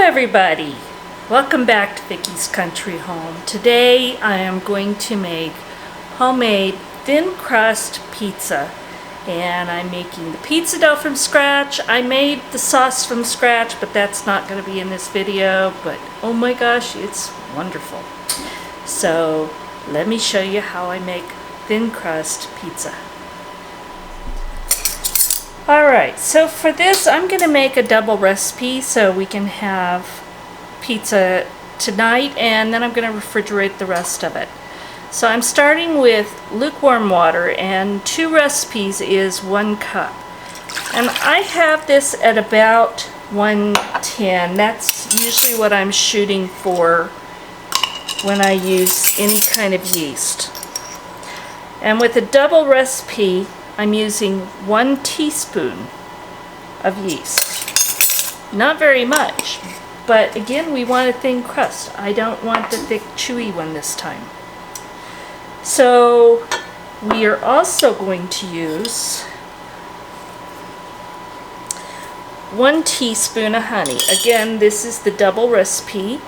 everybody, welcome back to Vickie's Country Home. Today I am going to make homemade thin crust pizza, and I'm making the pizza dough from scratch. I made the sauce from scratch, but that's not going to be in this video, but oh my gosh, it's wonderful. So let me show you how I make thin crust pizza. Alright, so for this I'm going to make a double recipe so we can have pizza tonight, and then I'm going to refrigerate the rest of it. So I'm starting with lukewarm water, and 2 recipes is 1 cup. And I have this at about 110. That's usually what I'm shooting for when I use any kind of yeast. And with a double recipe, I'm using 1 teaspoon of yeast. Not very much, but again, we want a thin crust. I don't want the thick, chewy one this time. So we are also going to use 1 teaspoon of honey. Again, this is the double recipe.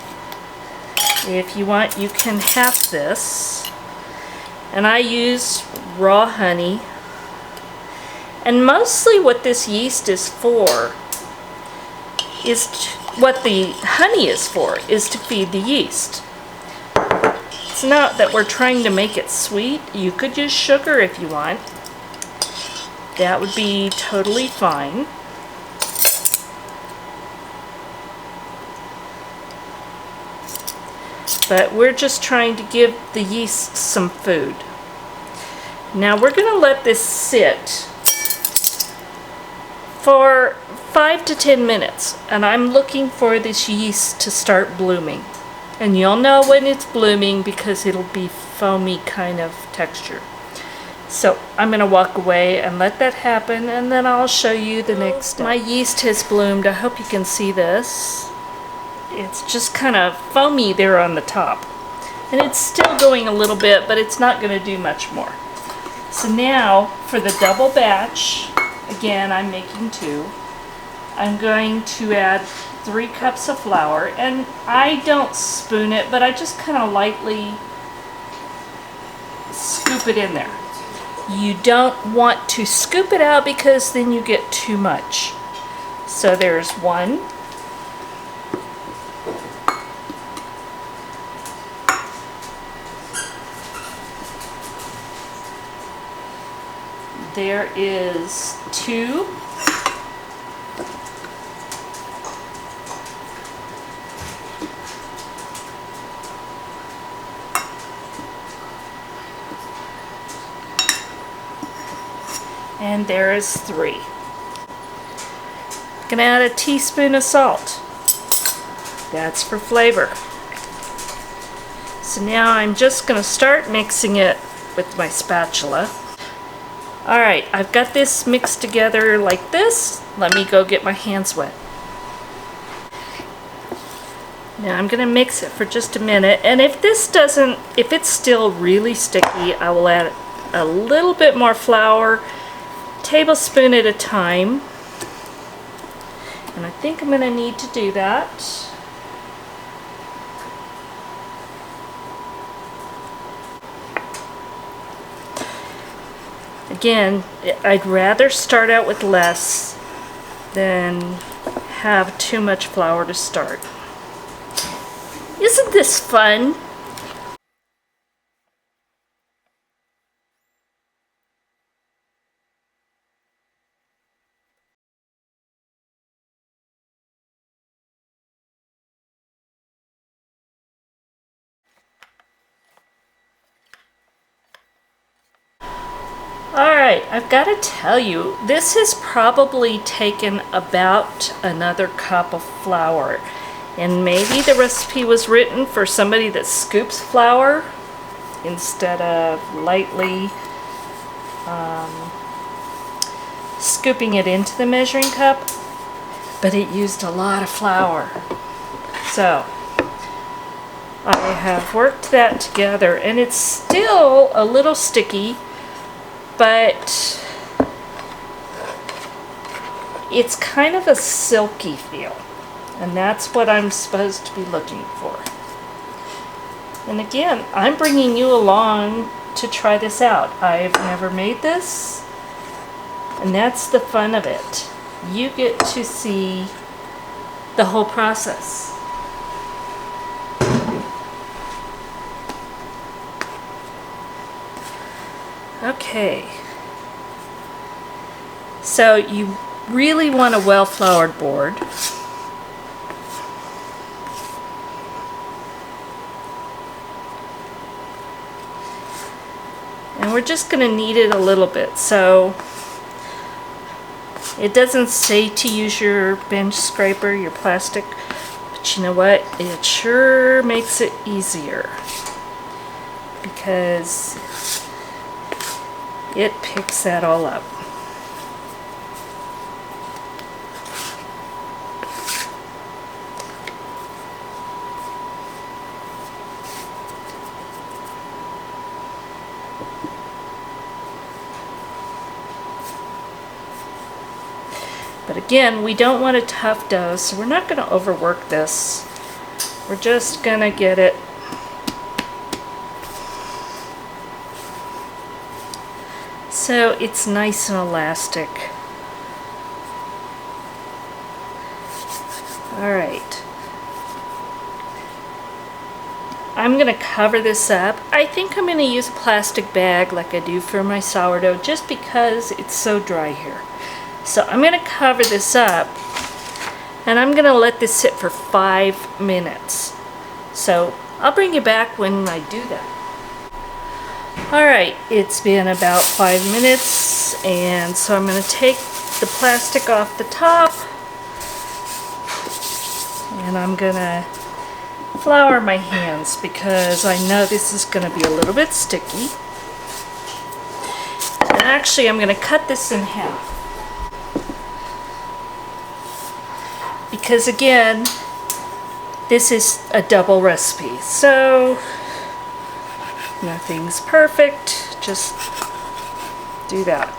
If you want, you can half this. And I use raw honey. And mostly what this yeast is for what the honey is for is to feed the yeast. It's not that we're trying to make it sweet. You could use sugar if you want. That would be totally fine. But we're just trying to give the yeast some food. Now we're going to let this sit for 5 to 10 minutes, and I'm looking for this yeast to start blooming. And you'll know when it's blooming because it'll be foamy kind of texture. So I'm going to walk away and let that happen, and then I'll show you the next step. My yeast has bloomed. I hope you can see this. It's just kind of foamy there on the top. And it's still going a little bit, but it's not going to do much more. So now for the double batch, again, I'm making 2. I'm going to add 3 cups of flour, and I don't spoon it, but I just kind of lightly scoop it in there. You don't want to scoop it out because then you get too much. So there's 1. There is 2. And there is 3. I'm going to add a teaspoon of salt. That's for flavor. So now I'm just going to start mixing it with my spatula. Alright, I've got this mixed together like this. Let me go get my hands wet. Now I'm going to mix it for just a minute, and if it's still really sticky, I will add a little bit more flour, tablespoon at a time. And I think I'm going to need to do that. Again, I'd rather start out with less than have too much flour to start. Isn't this fun? Alright, I've got to tell you, this has probably taken about another cup of flour. And maybe the recipe was written for somebody that scoops flour instead of lightly scooping it into the measuring cup. But it used a lot of flour. So I have worked that together, and it's still a little sticky, but it's kind of a silky feel. And that's what I'm supposed to be looking for. And again, I'm bringing you along to try this out. I've never made this, and that's the fun of it. You get to see the whole process. Okay. So you really want a well-floured board. And we're just going to knead it a little bit. So it doesn't say to use your bench scraper, your plastic, but you know what? It sure makes it easier because it picks that all up. But again, we don't want a tough dough, so we're not going to overwork this. We're just going to get it so it's nice and elastic. All right. I'm going to cover this up. I think I'm going to use a plastic bag like I do for my sourdough just because it's so dry here. So I'm going to cover this up and I'm going to let this sit for 5 minutes. So I'll bring you back when I do that. Alright, it's been about 5 minutes, and so I'm going to take the plastic off the top and I'm going to flour my hands because I know this is going to be a little bit sticky. And actually I'm going to cut this in half. Because again, this is a double recipe, so nothing's perfect, just do that.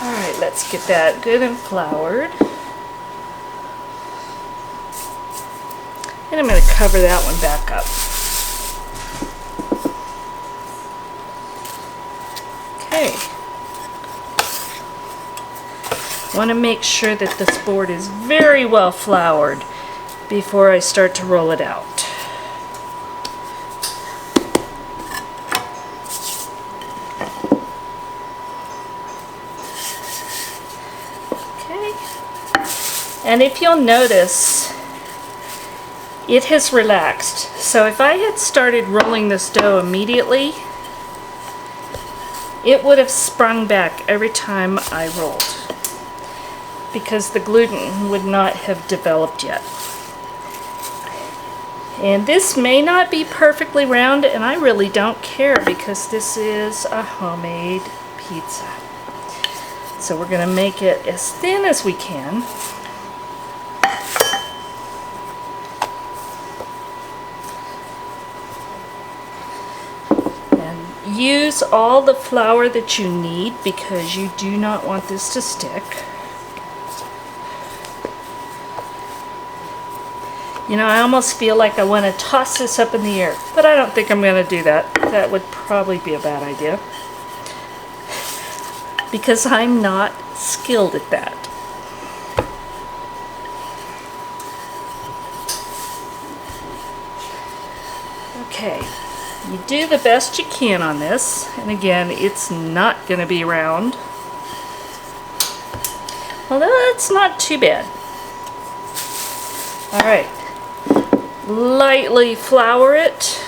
Alright, let's get that good and floured. And I'm going to cover that one back up. Okay. Want to make sure that this board is very well floured before I start to roll it out. Okay. And if you'll notice, it has relaxed. So if I had started rolling this dough immediately, it would have sprung back every time I rolled, because the gluten would not have developed yet. And this may not be perfectly round, and I really don't care because this is a homemade pizza. So we're going to make it as thin as we can. And use all the flour that you need because you do not want this to stick. You know, I almost feel like I want to toss this up in the air, but I don't think I'm going to do that. That would probably be a bad idea, because I'm not skilled at that. Okay, you do the best you can on this, and again, it's not going to be round, although it's not too bad. All right. Lightly flour it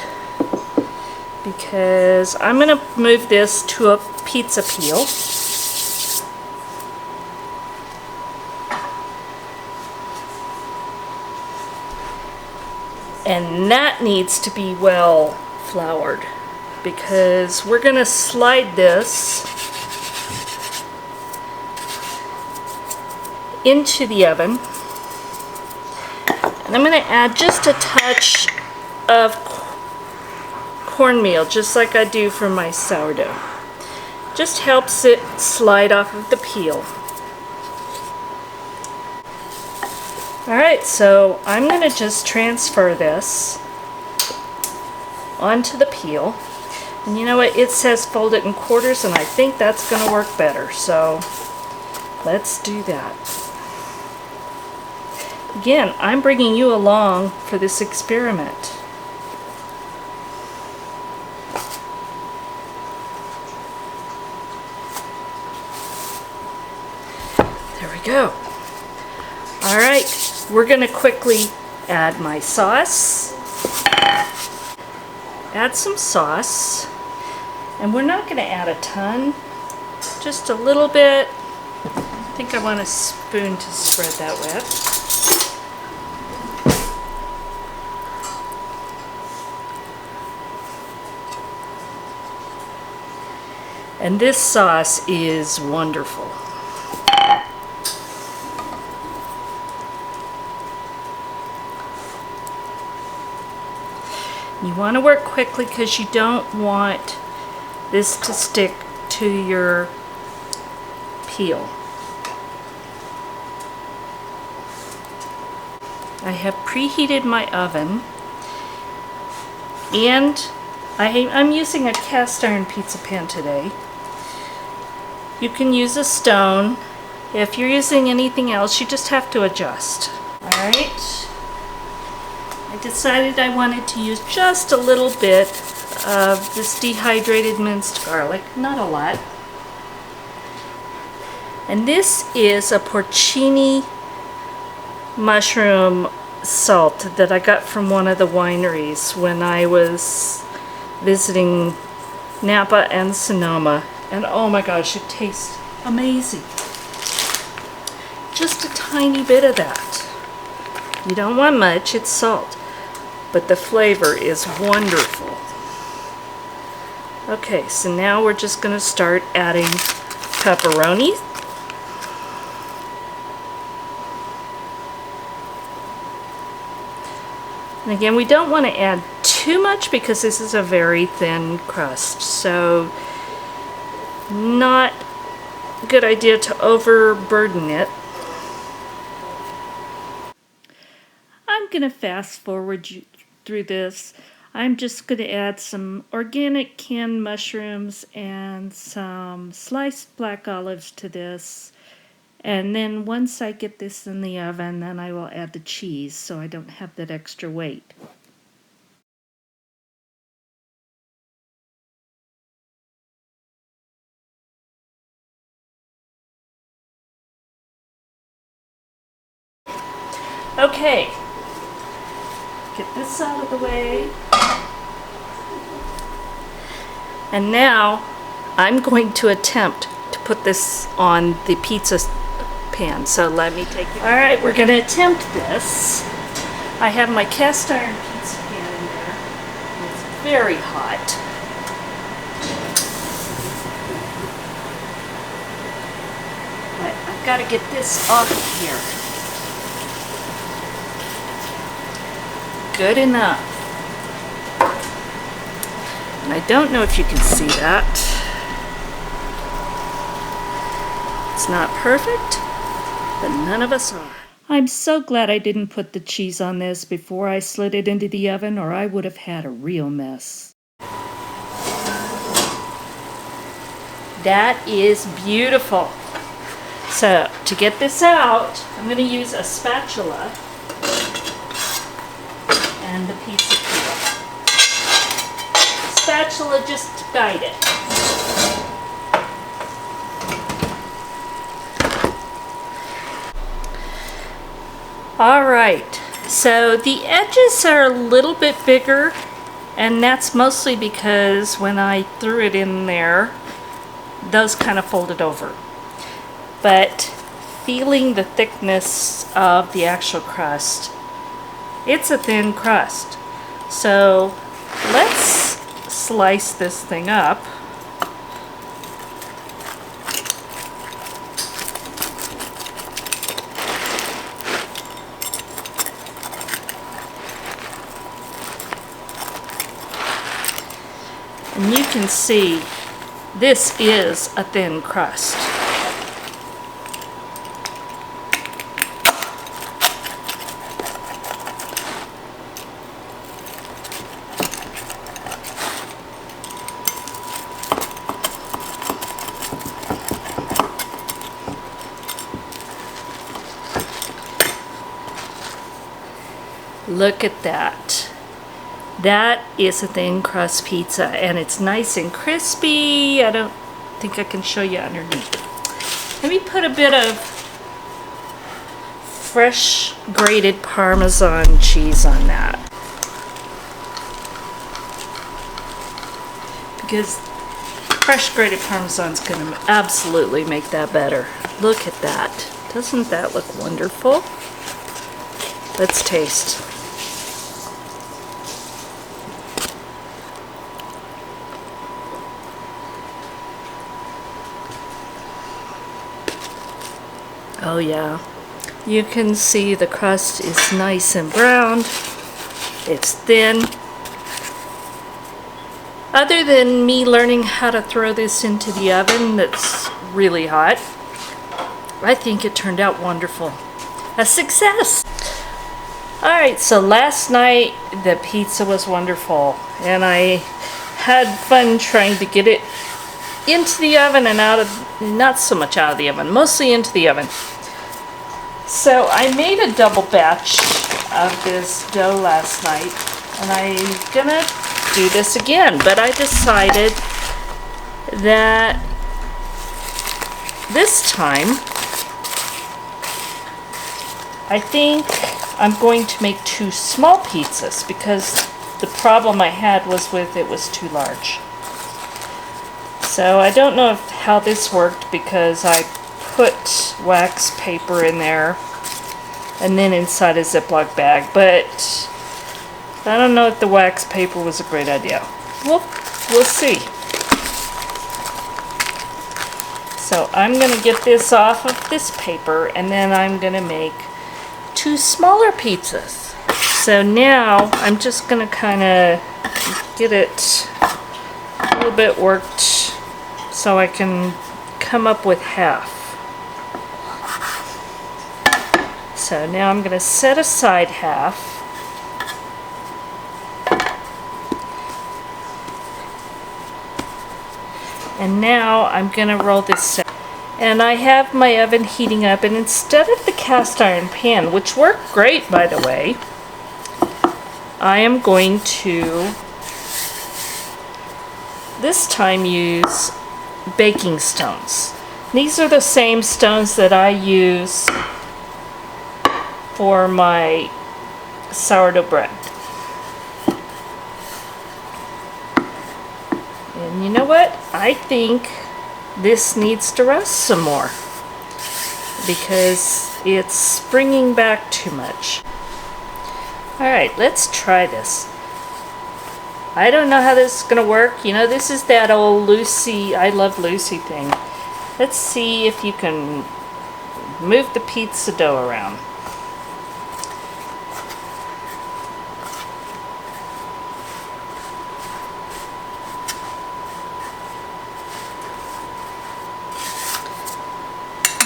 because I'm going to move this to a pizza peel. And that needs to be well floured because we're going to slide this into the oven. And I'm going to add just a touch of cornmeal, just like I do for my sourdough. Just helps it slide off of the peel. Alright, so I'm going to just transfer this onto the peel. And you know what? It says fold it in quarters, and I think that's going to work better. So let's do that. Again, I'm bringing you along for this experiment. There we go. All right, we're going to quickly add my sauce. Add some sauce. And we're not going to add a ton, just a little bit. I think I want a spoon to spread that with. And this sauce is wonderful. You want to work quickly because you don't want this to stick to your peel. I have preheated my oven, and I'm using a cast iron pizza pan today. You can use a stone. If you're using anything else, you just have to adjust. Alright. I decided I wanted to use just a little bit of this dehydrated minced garlic, not a lot. And this is a porcini mushroom salt that I got from one of the wineries when I was visiting Napa and Sonoma. And oh my gosh, it tastes amazing. Just a tiny bit of that. You don't want much, it's salt. But the flavor is wonderful. Okay, so now we're just going to start adding pepperoni. And again, we don't want to add too much because this is a very thin crust. So, not a good idea to overburden it. I'm going to fast forward through this. I'm just going to add some organic canned mushrooms and some sliced black olives to this. And then once I get this in the oven, then I will add the cheese so I don't have that extra weight. Okay, get this out of the way. And now I'm going to attempt to put this on the pizza pan. So let me take it. All right, we're going to attempt this. I have my cast iron pizza pan in there. It's very hot. But I've got to get this off of here. Good enough. And I don't know if you can see that. It's not perfect, but none of us are. I'm so glad I didn't put the cheese on this before I slid it into the oven, or I would have had a real mess. That is beautiful. So, to get this out, I'm going to use a spatula and the pizza peel. Spatula just to guide it. Alright, so the edges are a little bit bigger, and that's mostly because when I threw it in there, those kind of folded over. But feeling the thickness of the actual crust, it's a thin crust. So let's slice this thing up. And you can see this is a thin crust. Look at that. That is a thin crust pizza, and it's nice and crispy. I don't think I can show you underneath. Let me put a bit of fresh grated Parmesan cheese on that, because fresh grated Parmesan is going to absolutely make that better. Look at that. Doesn't that look wonderful? Let's taste. Oh yeah, you can see the crust is nice and browned. It's thin. Other than me learning how to throw this into the oven that's really hot, I think it turned out wonderful. A success! Alright, so last night the pizza was wonderful, and I had fun trying to get it into the oven and out of, not so much out of the oven, mostly into the oven. So I made a double batch of this dough last night, and I'm gonna do this again, but I decided that this time I think I'm going to make 2 small pizzas, because the problem I had was with it was too large. So I don't know how this worked, because I put wax paper in there and then inside a Ziploc bag, but I don't know if the wax paper was a great idea. We'll see. So I'm going to get this off of this paper, and then I'm going to make 2 smaller pizzas. So now I'm just going to kind of get it a little bit worked so I can come up with half. So now I'm going to set aside half. And now I'm going to roll this out. And I have my oven heating up, and instead of the cast iron pan, which worked great by the way, I am going to this time use baking stones. These are the same stones that I use for my sourdough bread. And you know what? I think this needs to rest some more, because it's springing back too much. Alright, let's try this. I don't know how this is going to work. You know, this is that old Lucy, I love Lucy thing. Let's see if you can move the pizza dough around.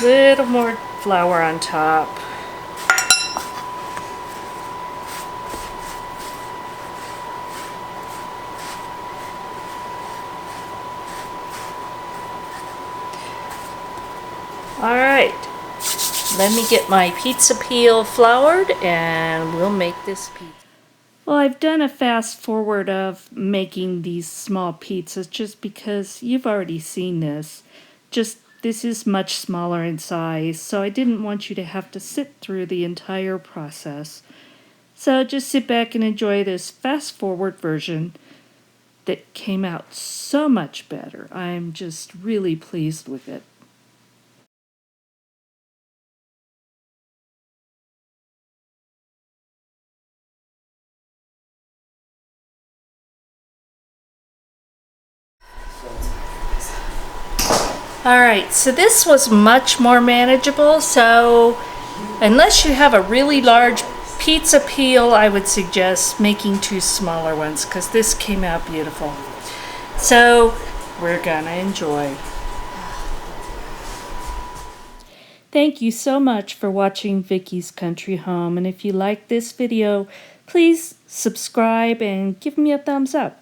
Little more flour on top. Alright, let me get my pizza peel floured and we'll make this pizza. Well, I've done a fast forward of making these small pizzas just because you've already seen this. Just this is much smaller in size, so I didn't want you to have to sit through the entire process. So just sit back and enjoy this fast forward version that came out so much better. I'm just really pleased with it. Alright, so this was much more manageable, so unless you have a really large pizza peel, I would suggest making 2 smaller ones, because this came out beautiful. So we're gonna enjoy. Thank you so much for watching Vickie's Country Home, and if you like this video, please subscribe and give me a thumbs up.